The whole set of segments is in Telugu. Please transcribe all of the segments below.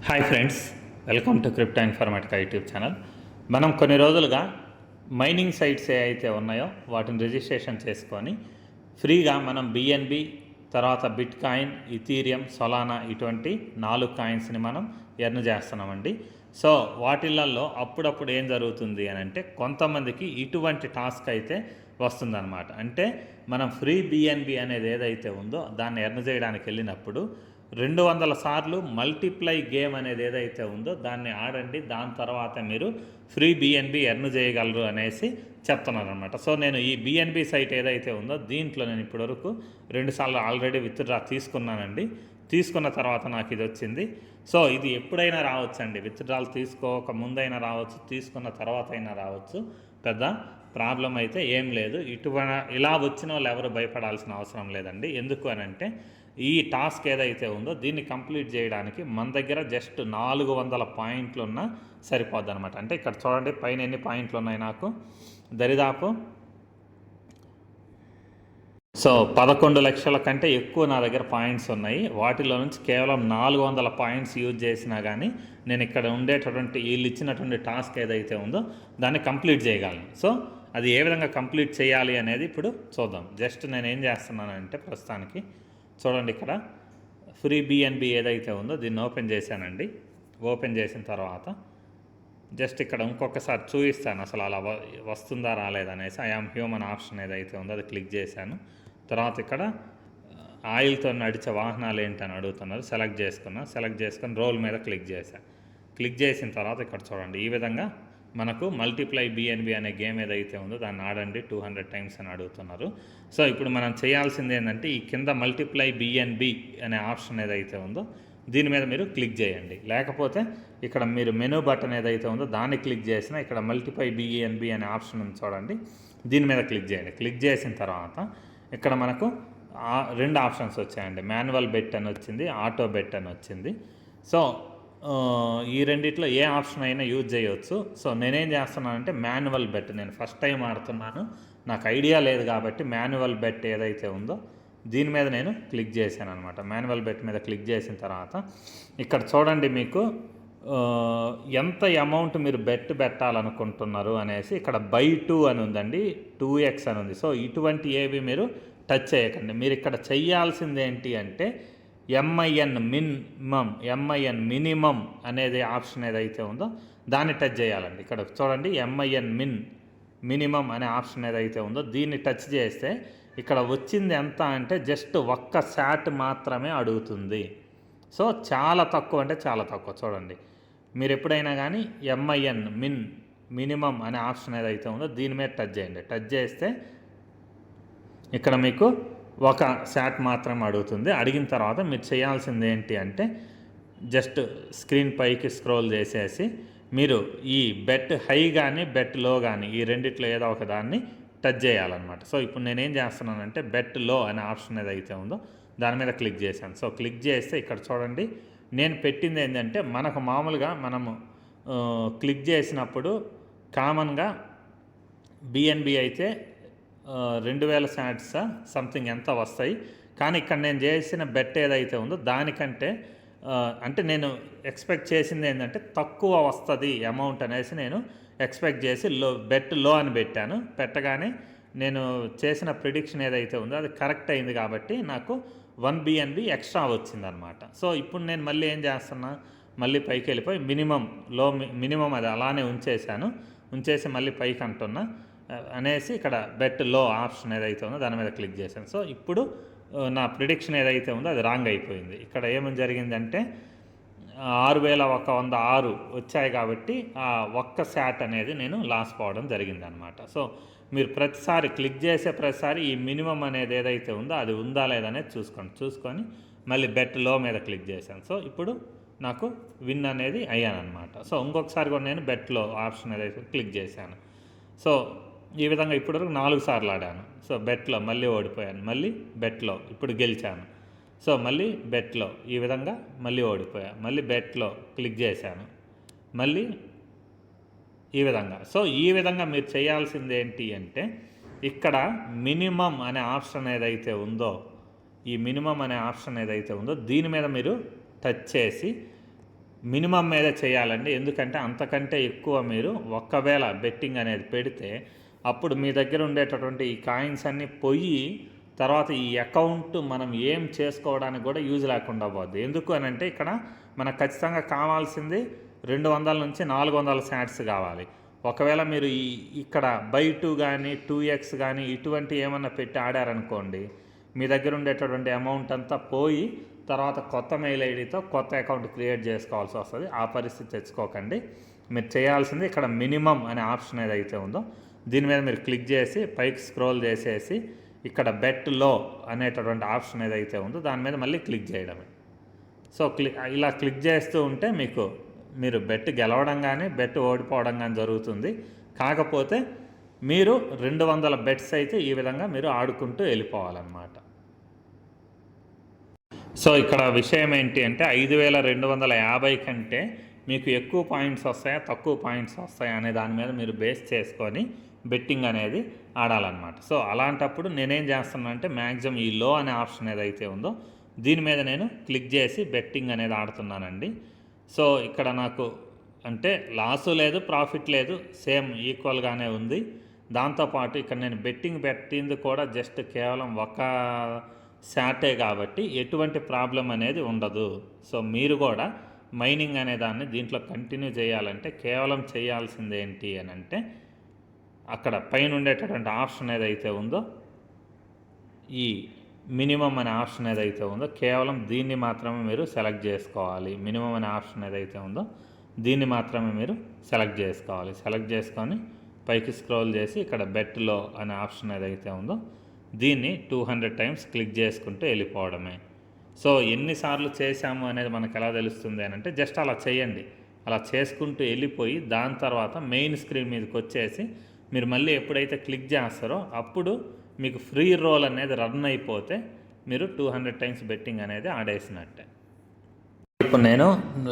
Hi friends, welcome to crypto Informatica YouTube channel. మనం కొన్ని రోజులుగా మైనింగ్ సైట్స్ ఏ అయితే ఉన్నాయో వాటిని రిజిస్ట్రేషన్ చేసుకొని ఫ్రీగా మనం బిఎన్బి, తర్వాత బిట్ కాయిన్, ఇథీరియం, సొలానా ఇటువంటి 4 కాయిన్స్ని మనం ఎర్న్ చేస్తున్నామండి. సో వాటిల్లో అప్పుడప్పుడు ఏం జరుగుతుంది అని అంటే కొంతమందికి ఇటువంటి టాస్క్ అయితే వస్తుందన్నమాట. అంటే మనం ఫ్రీ బిఎన్బి అనేది ఏదైతే ఉందో దాన్ని ఎర్న్ చేయడానికి వెళ్ళినప్పుడు 200 సార్లు మల్టిప్లై గేమ్ అనేది ఏదైతే ఉందో దాన్ని ఆడండి, దాని తర్వాత మీరు ఫ్రీ బిఎన్బి ఎర్న్ చేయగలరు అనేసి చెప్తున్నారు అనమాట. సో నేను ఈ బిఎన్బి సైట్ ఏదైతే ఉందో దీంట్లో నేను ఇప్పటివరకు 2 సార్లు ఆల్రెడీ విత్డ్రా తీసుకున్నానండి. తీసుకున్న తర్వాత నాకు ఇది వచ్చింది. సో ఇది ఎప్పుడైనా రావచ్చండి, విత్డ్రాల్ తీసుకోక ముందైనా రావచ్చు, తీసుకున్న తర్వాత అయినా రావచ్చు, పెద్ద ప్రాబ్లం అయితే ఏం లేదు. ఇలా వచ్చిన వాళ్ళు ఎవరు భయపడాల్సిన అవసరం లేదండి. ఎందుకు అని అంటే ఈ టాస్క్ ఏదైతే ఉందో దీన్ని కంప్లీట్ చేయడానికి మన దగ్గర జస్ట్ 400 పాయింట్లు ఉన్నా సరిపోద్ది అనమాట. అంటే ఇక్కడ చూడండి పైన ఎన్ని పాయింట్లు ఉన్నాయి నాకు, దరిదాపు 11 లక్షల కంటే ఎక్కువ నా దగ్గర పాయింట్స్ ఉన్నాయి. వాటిలో నుంచి కేవలం 400 పాయింట్స్ యూజ్ చేసినా కానీ నేను ఇక్కడ ఉండేటటువంటి వీళ్ళు ఇచ్చినటువంటి టాస్క్ ఏదైతే ఉందో దాన్ని కంప్లీట్ చేయగలను. సో అది ఏ విధంగా కంప్లీట్ చేయాలి అనేది ఇప్పుడు చూద్దాం. జస్ట్ నేను ఏం చేస్తున్నానంటే ప్రస్తుతానికి చూడండి, ఇక్కడ ఫ్రీ బిఎన్బి ఏదైతే ఉందో దీన్ని ఓపెన్ చేశానండి. ఓపెన్ చేసిన తర్వాత జస్ట్ ఇక్కడ ఇంకొకసారి చూపిస్తాను అసలు అలా వస్తుందా రాలేదనేసి. ఐఆమ్ హ్యూమన్ ఆప్షన్ ఏదైతే ఉందో అది క్లిక్ చేశాను. తర్వాత ఇక్కడ ఆయిల్తో నడిచే వాహనాలు ఏంటని అడుగుతున్నారు, సెలెక్ట్ చేసుకొని రోల్ మీద క్లిక్ చేశాను. క్లిక్ చేసిన తర్వాత ఇక్కడ చూడండి ఈ విధంగా మనకు మల్టిప్లై బిఎన్బి అనే గేమ్ ఏదైతే ఉందో దాన్ని ఆడండి 200 టైమ్స్ అని అడుగుతున్నారు. సో ఇప్పుడు మనం చేయాల్సింది ఏంటంటే ఈ కింద మల్టిప్లై బిఎన్బి అనే ఆప్షన్ ఏదైతే ఉందో దీని మీద మీరు క్లిక్ చేయండి. లేకపోతే ఇక్కడ మీరు మెనూ బటన్ ఏదైతే ఉందో దాన్ని క్లిక్ చేసినా ఇక్కడ మల్టిప్లై బిఎన్బి అనే ఆప్షన్ ఉంది చూడండి, దీని మీద క్లిక్ చేయండి. క్లిక్ చేసిన తర్వాత ఇక్కడ మనకు 2 ఆప్షన్స్ వచ్చాయండి. మాన్యువల్ బెట్ అని వచ్చింది, ఆటో బెట్ అని వచ్చింది. సో ఈ రెండిట్లో ఏ ఆప్షన్ అయినా యూజ్ చేయవచ్చు. సో నేనేం చేస్తున్నానంటే మాన్యువల్ బెట్, నేను ఫస్ట్ టైం ఆడుతున్నాను, నాకు ఐడియా లేదు కాబట్టి మాన్యువల్ బెట్ ఏదైతే ఉందో దీని మీద నేను క్లిక్ చేశాను అనమాట. మాన్యువల్ బెట్ మీద క్లిక్ చేసిన తర్వాత ఇక్కడ చూడండి మీకు ఎంత అమౌంట్ మీరు పెట్టాలనుకుంటున్నారు అనేసి ఇక్కడ బై 2 అని ఉందండి, 2x అని ఉంది. సో ఇటువంటి ఏవి మీరు టచ్ చేయకండి. మీరు ఇక్కడ చెయ్యాల్సింది ఏంటి అంటే ఎంఐఎన్ మినిమం అనేది ఆప్షన్ ఏదైతే ఉందో దాన్ని టచ్ చేయాలండి. ఇక్కడ చూడండి ఎంఐఎన్ మినిమం అనే ఆప్షన్ ఏదైతే ఉందో దీన్ని టచ్ చేస్తే ఇక్కడ వచ్చింది ఎంత అంటే జస్ట్ 1 శాట్ మాత్రమే అడుగుతుంది. సో చాలా తక్కువ, అంటే చాలా తక్కువ. చూడండి మీరు ఎప్పుడైనా కానీ ఎంఐఎన్ మినిమం అనే ఆప్షన్ ఏదైతే ఉందో దీని మీద టచ్ చేయండి. టచ్ చేస్తే ఇక్కడ మీకు 1 శాట్ మాత్రం అడుగుతుంది. అడిగిన తర్వాత మీరు చేయాల్సింది ఏంటి అంటే జస్ట్ స్క్రీన్ పైకి స్క్రోల్ చేసేసి మీరు ఈ బెట్ హై కానీ బెట్ లో కానీ ఈ రెండిట్లో ఏదో ఒక దాన్ని టచ్ చేయాలన్నమాట. సో ఇప్పుడు నేనేం చేస్తున్నానంటే బెట్ లో అనే ఆప్షన్ ఏదైతే ఉందో దాని మీద క్లిక్ చేశాను. సో క్లిక్ చేస్తే ఇక్కడ చూడండి నేను పెట్టింది ఏంటంటే మనకు మామూలుగా మనము క్లిక్ చేసినప్పుడు కామన్గా బిఎన్బి అయితే 2000 శాట్స్ సంథింగ్ ఎంత వస్తాయి. కానీ ఇక్కడ నేను చేసిన బెట్ ఏదైతే ఉందో దానికంటే అంటే నేను ఎక్స్పెక్ట్ చేసింది ఏంటంటే తక్కువ వస్తుంది అమౌంట్ అనేసి నేను ఎక్స్పెక్ట్ చేసి బెట్ లో అని పెట్టాను. పెట్టగానే నేను చేసిన ప్రిడిక్షన్ ఏదైతే ఉందో అది కరెక్ట్ అయింది కాబట్టి నాకు 1 బిఎన్బి ఎక్స్ట్రా వచ్చిందనమాట. సో ఇప్పుడు నేను మళ్ళీ ఏం చేస్తున్నా, మళ్ళీ పైకి వెళ్ళిపోయి మినిమం అది అలానే ఉంచేసి మళ్ళీ పైకి అంటున్నా అనేసి ఇక్కడ బెట్ లో ఆప్షన్ ఏదైతే ఉందో దాని మీద క్లిక్ చేశాను. సో ఇప్పుడు నా ప్రిడిక్షన్ ఏదైతే ఉందో అది రాంగ్ అయిపోయింది. ఇక్కడ ఏమని జరిగిందంటే 6106 వచ్చాయి కాబట్టి ఆ 1 శాట్ అనేది నేను లాస్ పోవడం జరిగిందనమాట. సో మీరు ప్రతిసారి క్లిక్ చేసే ప్రతిసారి ఈ మినిమం అనేది ఏదైతే ఉందో అది ఉందా లేదనేది చూసుకొని మళ్ళీ బెట్ లో మీద క్లిక్ చేశాను. సో ఇప్పుడు నాకు విన్ అనేది అయ్యానమాట. సో ఇంకొకసారి కూడా నేను బెట్ లో ఆప్షన్ ఏదైతే క్లిక్ చేశాను. సో ఈ విధంగా ఇప్పటివరకు 4 సార్లు ఆడాను. సో బెట్లో మళ్ళీ ఓడిపోయాను, మళ్ళీ బెట్లో ఇప్పుడు గెలిచాను. సో మళ్ళీ బెట్లో ఈ విధంగా మళ్ళీ ఓడిపోయాను, మళ్ళీ బెట్లో క్లిక్ చేశాను, మళ్ళీ ఈ విధంగా. సో ఈ విధంగా మీరు చేయాల్సింది ఏంటి అంటే ఇక్కడ మినిమం అనే ఆప్షన్ ఏదైతే ఉందో ఈ మినిమం అనే ఆప్షన్ ఏదైతే ఉందో దీని మీద మీరు టచ్ చేసి మినిమం మీద చేయాలండి. ఎందుకంటే అంతకంటే ఎక్కువ మీరు ఒకవేళ బెట్టింగ్ అనేది పెడితే అప్పుడు మీ దగ్గర ఉండేటటువంటి ఈ కాయిన్స్ అన్నీ పోయి తర్వాత ఈ అకౌంట్ మనం ఏం చేసుకోవడానికి కూడా యూజ్ లేకుండా పోద్ది. ఎందుకు అని అంటే ఇక్కడ మనకు ఖచ్చితంగా కావాల్సింది 200 నుంచి 400 శాట్స్ కావాలి. ఒకవేళ మీరు ఇక్కడ బై 2 కానీ 2x కానీ ఇటువంటి ఏమన్నా పెట్టి ఆడారనుకోండి, మీ దగ్గర ఉండేటటువంటి అమౌంట్ అంతా పోయి తర్వాత కొత్త మెయిల్ ఐడితో కొత్త అకౌంట్ క్రియేట్ చేసుకోవాల్సి వస్తుంది. ఆ పరిస్థితి తెచ్చుకోకండి. మీరు చేయాల్సింది ఇక్కడ మినిమం అనే ఆప్షన్ ఏదైతే ఉందో దీని మీద మీరు క్లిక్ చేసి పైకి స్క్రోల్ చేసేసి ఇక్కడ బెట్ లో అనేటటువంటి ఆప్షన్ ఏదైతే ఉందో దాని మీద మళ్ళీ క్లిక్ చేయడమే. సో ఇలా క్లిక్ చేస్తూ ఉంటే మీరు బెట్ గెలవడం కానీ బెట్ ఓడిపోవడం కానీ జరుగుతుంది. కాకపోతే మీరు 200 బెట్స్ అయితే ఈ విధంగా మీరు ఆడుకుంటూ వెళ్ళిపోవాలన్నమాట. సో ఇక్కడ విషయం ఏంటి అంటే 5250 కంటే మీకు ఎక్కువ పాయింట్స్ వస్తాయా తక్కువ పాయింట్స్ వస్తాయా అనే దాని మీద మీరు బేస్ చేసుకొని బెట్టింగ్ అనేది ఆడాలన్నమాట. సో అలాంటప్పుడు నేనేం చేస్తున్నా అంటే మ్యాక్సిమం ఈ లో అనే ఆప్షన్ ఏదైతే ఉందో దీని మీద నేను క్లిక్ చేసి బెట్టింగ్ అనేది ఆడుతున్నానండి. సో ఇక్కడ నాకు అంటే లాసు లేదు ప్రాఫిట్ లేదు, సేమ్ ఈక్వల్గానే ఉంది. దాంతోపాటు ఇక్కడ నేను బెట్టింగ్ పెట్టింది కూడా జస్ట్ కేవలం ఒక శాటే కాబట్టి ఎటువంటి ప్రాబ్లం అనేది ఉండదు. సో మీరు కూడా మైనింగ్ అనే దాన్ని దీంట్లో కంటిన్యూ చేయాలంటే కేవలం చేయాల్సింది ఏంటి అని అంటే అక్కడ పైన ఉండేటటువంటి ఆప్షన్ ఏదైతే ఉందో ఈ మినిమం అనే ఆప్షన్ ఏదైతే ఉందో కేవలం దీన్ని మాత్రమే మీరు సెలెక్ట్ చేసుకోవాలి. మినిమం అనే ఆప్షన్ ఏదైతే ఉందో దీన్ని మాత్రమే మీరు సెలెక్ట్ చేసుకోవాలి. సెలెక్ట్ చేసుకొని పైకి స్క్రోల్ చేసి ఇక్కడ బెట్లో అనే ఆప్షన్ ఏదైతే ఉందో దీన్ని 200 టైమ్స్ క్లిక్ చేసుకుంటూ వెళ్ళిపోవడమే. సో ఎన్నిసార్లు చేశాము అనేది మనకు ఎలా తెలుస్తుంది అని అంటే జస్ట్ అలా చేయండి. అలా చేసుకుంటూ వెళ్ళిపోయి దాని తర్వాత మెయిన్ స్క్రీన్ మీదకి వచ్చేసి మీరు మళ్ళీ ఎప్పుడైతే క్లిక్ చేస్తారో అప్పుడు మీకు ఫ్రీ రోల్ అనేది రన్ అయిపోతే మీరు 200 టైమ్స్ బెట్టింగ్ అనేది ఆడేసినట్టే. ఇప్పుడు నేను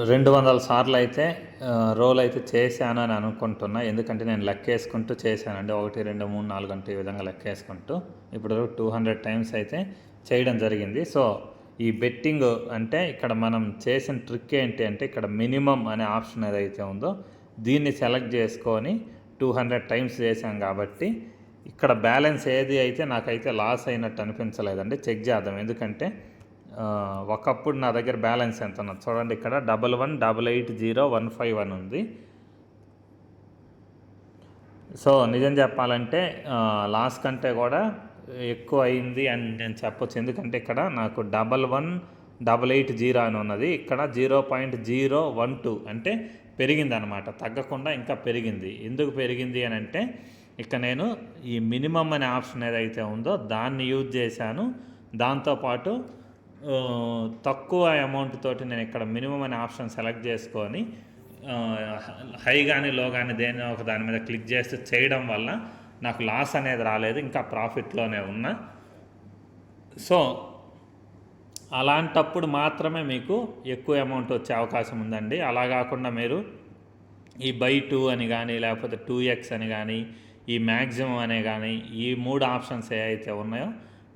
200 సార్లు అయితే రోల్ అయితే చేశాను అని అనుకుంటున్నా. ఎందుకంటే నేను లెక్కేసుకుంటూ చేశానండి. 1 2 3 4 అంటే ఈ విధంగా లెక్కేసుకుంటూ ఇప్పుడు 200 టైమ్స్ అయితే చేయడం జరిగింది. సో ఈ బెట్టింగ్ అంటే ఇక్కడ మనం చేసిన ట్రిక్ ఏంటి అంటే ఇక్కడ మినిమం అనే ఆప్షన్ ఏదైతే ఉందో దీన్ని సెలెక్ట్ చేసుకొని 200 టైమ్స్ చేశాం కాబట్టి ఇక్కడ బ్యాలెన్స్ ఏది అయితే నాకైతే లాస్ అయినట్టు అనిపించలేదండి. చెక్ చేద్దాం. ఎందుకంటే ఒకప్పుడు నా దగ్గర బ్యాలెన్స్ ఎంత ఉన్నది చూడండి. ఇక్కడ 11880151 ఉంది. సో నిజం చెప్పాలంటే లాస్ కంటే కూడా ఎక్కువ అయింది అని నేను చెప్పొచ్చు. ఎందుకంటే ఇక్కడ నాకు 11880 అని ఉన్నది. ఇక్కడ 0.012 అంటే పెరిగింది అనమాట. తగ్గకుండా ఇంకా పెరిగింది. ఎందుకు పెరిగింది అని అంటే ఇక్కడ నేను ఈ మినిమం అనే ఆప్షన్ ఏదైతే ఉందో దాన్ని యూజ్ చేశాను. దాంతోపాటు తక్కువ అమౌంట్ తోటి నేను ఇక్కడ మినిమం అనే ఆప్షన్ సెలెక్ట్ చేసుకొని హై కానీ లో కానీ దేని ఒక దాని మీద క్లిక్ చేస్తూ చేయడం వల్ల నాకు లాస్ అనేది రాలేదు, ఇంకా ప్రాఫిట్లోనే ఉన్నా. సో అలాంటప్పుడు మాత్రమే మీకు ఎక్కువ అమౌంట్ వచ్చే అవకాశం ఉందండి. అలా కాకుండా మీరు ఈ బై 2 అని కానీ లేకపోతే 2x అని కానీ ఈ మ్యాక్సిమం అనే కానీ ఈ 3 ఆప్షన్స్ ఏవైతే ఉన్నాయో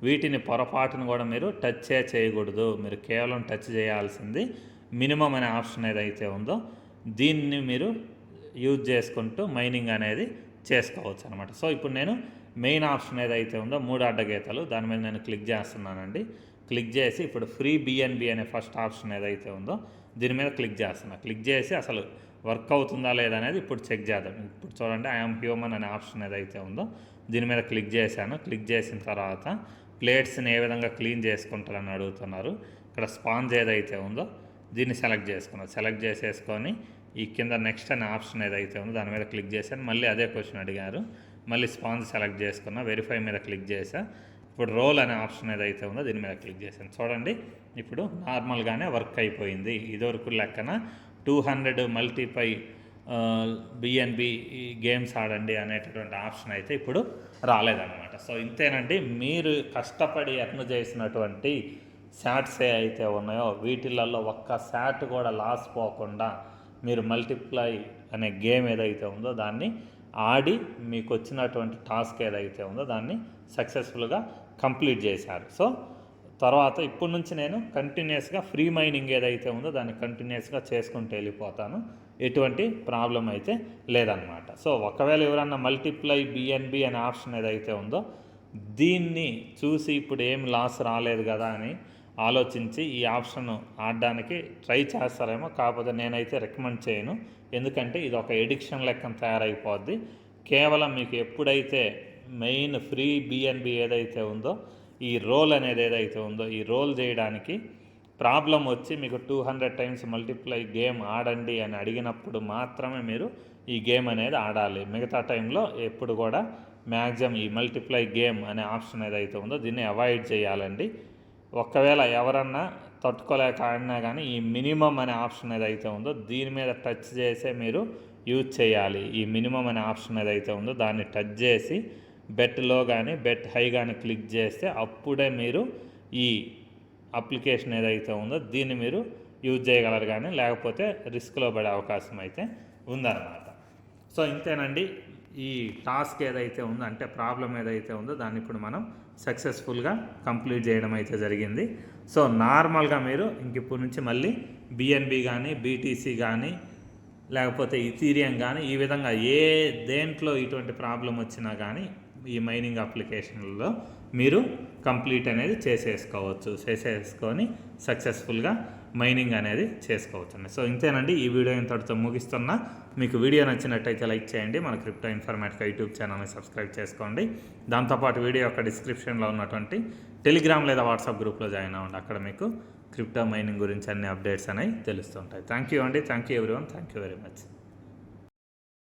వీటిని పొరపాటును కూడా మీరు టచ్ చేయకూడదు. మీరు కేవలం టచ్ చేయాల్సింది మినిమం అనే ఆప్షన్ ఏదైతే ఉందో దీన్ని మీరు యూజ్ చేసుకుంటూ మైనింగ్ అనేది చేసుకోవచ్చు అనమాట. సో ఇప్పుడు నేను మెయిన్ ఆప్షన్ ఏదైతే ఉందో 3 అడ్డగీతలు దాని మీద నేను క్లిక్ చేస్తున్నానండి. క్లిక్ చేసి ఇప్పుడు ఫ్రీ బిఎన్బి అనే ఫస్ట్ ఆప్షన్ ఏదైతే ఉందో దీని మీద క్లిక్ చేస్తున్నా. క్లిక్ చేసి అసలు వర్క్ అవుతుందా లేదా అనేది ఇప్పుడు చెక్ చేద్దాం. ఇప్పుడు చూడండి ఐఎమ్ హ్యూమన్ అనే ఆప్షన్ ఏదైతే ఉందో దీని మీద క్లిక్ చేశాను. క్లిక్ చేసిన తర్వాత ప్లేట్స్ని ఏ విధంగా క్లీన్ చేసుకుంటారని అడుగుతున్నారు. ఇక్కడ స్పాంజ్ ఏదైతే ఉందో దీన్ని సెలెక్ట్ చేసుకున్నాను. సెలెక్ట్ చేసేసుకొని ఈ కింద నెక్స్ట్ అనే ఆప్షన్ ఏదైతే ఉందో దాని మీద క్లిక్ చేశాను. మళ్ళీ అదే క్వశ్చన్ అడిగారు. మళ్ళీ స్పాంజ్ సెలెక్ట్ చేసుకున్నా. వెరిఫై మీద క్లిక్ చేశా. ఇప్పుడు రోల్ అనే ఆప్షన్ ఏదైతే ఉందో దీని మీద క్లిక్ చేశాను. చూడండి ఇప్పుడు నార్మల్గానే వర్క్ అయిపోయింది. ఇదివరకు లెక్కన 200 మల్టీపై బిఎన్బి గేమ్స్ ఆడండి అనేటటువంటి ఆప్షన్ అయితే ఇప్పుడు రాలేదన్నమాట. సో ఇంతేనండి. మీరు కష్టపడి ఎర్న్ చేసినటువంటి శాట్స్ ఏ అయితే ఉన్నాయో వీటిలలో ఒక్క శాట్ కూడా లాస్ పోకుండా మీరు మల్టిప్లై అనే గేమ్ ఏదైతే ఉందో దాన్ని ఆడి మీకు వచ్చినటువంటి టాస్క్ ఏదైతే ఉందో దాన్ని సక్సెస్ఫుల్గా కంప్లీట్ చేశారు. సో తర్వాత ఇప్పటి నుంచి నేను కంటిన్యూస్గా ఫ్రీ మైనింగ్ ఏదైతే ఉందో దాన్ని కంటిన్యూస్గా చేసుకుంటూ వెళ్ళిపోతాను. ఎటువంటి ప్రాబ్లం అయితే లేదనమాట. సో ఒకవేళ ఎవరన్నా మల్టిప్లై బిఎన్బి అనే ఆప్షన్ ఏదైతే ఉందో దీన్ని చూసి ఇప్పుడు ఏం లాస్ రాలేదు కదా అని ఆలోచించి ఈ ఆప్షన్ ఆడడానికి ట్రై చేస్తారేమో. కాకపోతే నేనైతే రికమెండ్ చేయను, ఎందుకంటే ఇది ఒక ఎడిక్షన్ లెక్కన తయారైపోద్ది. కేవలం మీకు ఎప్పుడైతే మెయిన్ ఫ్రీ బిఎన్బి ఏదైతే ఉందో ఈ రోల్ అనేది ఏదైతే ఉందో ఈ రోల్ చేయడానికి ప్రాబ్లం వచ్చి మీకు 200 టైమ్స్ మల్టిప్లై గేమ్ ఆడండి అని అడిగినప్పుడు మాత్రమే మీరు ఈ గేమ్ అనేది ఆడాలి. మిగతా టైంలో ఎప్పుడు కూడా మ్యాక్సిమం ఈ మల్టిప్లై గేమ్ అనే ఆప్షన్ ఏదైతే ఉందో దీన్ని అవాయిడ్ చేయాలండి. ఒకవేళ ఎవరన్నా తట్టుకోలేక ఆడినా కానీ ఈ మినిమం అనే ఆప్షన్ ఏదైతే ఉందో దీని మీద టచ్ చేసే మీరు యూజ్ చేయాలి. ఈ మినిమం అనే ఆప్షన్ ఏదైతే ఉందో దాన్ని టచ్ చేసి బెట్లో కానీ బెట్ హై కానీ క్లిక్ చేస్తే అప్పుడే మీరు ఈ అప్లికేషన్ ఏదైతే ఉందో దీన్ని మీరు యూజ్ చేయగలరు, కానీ లేకపోతే రిస్క్లో పడే అవకాశం అయితే ఉందన్నమాట. సో ఇంతేనండి, ఈ టాస్క్ ఏదైతే ఉందో అంటే ప్రాబ్లం ఏదైతే ఉందో దాన్ని ఇప్పుడు మనం సక్సెస్ఫుల్గా కంప్లీట్ చేయడం అయితే జరిగింది. సో నార్మల్గా మీరు ఇంక ఇప్పుడు నుంచి మళ్ళీ బిఎన్బి కానీ బీటీసీ కానీ లేకపోతే ఇథీరియం కానీ ఈ విధంగా ఏ దేంట్లో ఇటువంటి ప్రాబ్లం వచ్చినా కానీ ఈ మైనింగ్ అప్లికేషన్లలో మీరు కంప్లీట్ అనేది చేసేసుకొని సక్సెస్ఫుల్గా మైనింగ్ అనేది చేసుకోవచ్చు. సో ఇంతేనండి, ఈ వీడియో ఇంతటితో ముగిస్తున్నా. మీకు వీడియో నచ్చినట్టయితే లైక్ చేయండి, మన క్రిప్టో ఇన్ఫర్మేటిక్ యూట్యూబ్ ఛానల్ని సబ్స్క్రైబ్ చేసుకోండి. దాంతోపాటు వీడియో యొక్క డిస్క్రిప్షన్లో ఉన్నటువంటి టెలిగ్రామ్ లేదా వాట్సాప్ గ్రూప్లో జాయిన్ అవ్వండి. అక్కడ మీకు క్రిప్టో మైనింగ్ గురించి అన్ని అప్డేట్స్ అనేవి తెలుస్తుంటాయి. థ్యాంక్ యూ అండి, thank you everyone, thank you very much.